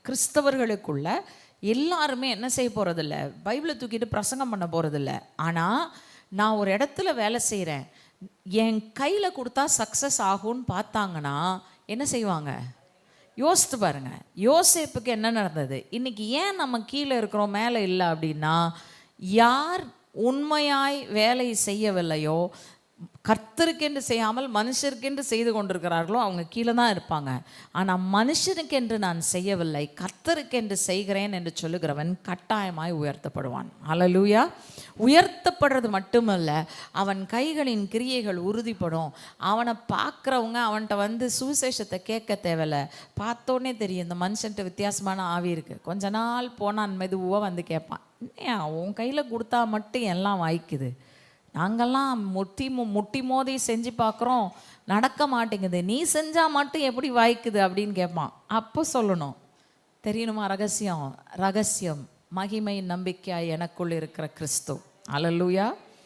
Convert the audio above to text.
கிறிஸ்தவர்களுக்குள்ள எல்லாருமே என்ன செய்ய போகிறதில்ல, பைபிளை தூக்கிட்டு பிரசங்கம் பண்ண போகிறதில்ல. ஆனால் நான் ஒரு இடத்துல வேலை செய்கிறேன், என் கையில் கொடுத்தா சக்ஸஸ் ஆகும்னு பார்த்தாங்கன்னா என்ன செய்வாங்க? யோசித்து பாருங்க. யோசேப்புக்கு என்ன நடந்தது? இன்னைக்கு ஏன் நம்ம கீழே இருக்கிறோம் மேலே இல்லை அப்படின்னா, யார் உண்மையாய் வேலை செய்யவில்லையோ, கர்த்தருக்கென்று செய்யாமல் மனுஷருக்கென்று செய்து கொண்டிருக்கிறார்களோ அவங்க கீழே தான் இருப்பாங்க. ஆனால் மனுஷனுக்கென்று நான் செய்யவில்லை, கர்த்தருக்கென்று செய்கிறேன் என்று சொல்லுகிறவன் கட்டாயமாய் உயர்த்தப்படுவான். ஹல்லேலூயா. உயர்த்தப்படுறது மட்டுமல்ல, அவன் கைகளின் கிரியைகள் உறுதிப்படும். அவனை பார்க்குறவங்க அவன்கிட்ட சுவிசேஷத்தை கேட்க தேவையில்லை, பார்த்தோன்னே தெரியும் இந்த மனுஷன்ட்டு வித்தியாசமான ஆவி இருக்குது. கொஞ்ச நாள் போனான் மெதுவாக கேட்பான், ஏன் உன் கையில் கொடுத்தா மட்டும் எல்லாம் வாய்க்குது, நாங்கள்லாம் முட்டி மோதி செஞ்சு பார்க்குறோம் நடக்க மாட்டேங்குது, நீ செஞ்சால் மட்டும் எப்படி வாய்க்குது அப்படின்னு கேட்பான். அப்போ சொல்லணும், தெரியணுமா ரகசியம்? ரகசியம் மகிமை நம்பிக்கையாய் எனக்குள் இருக்கிற கிறிஸ்து. ஹல்லேலூயா.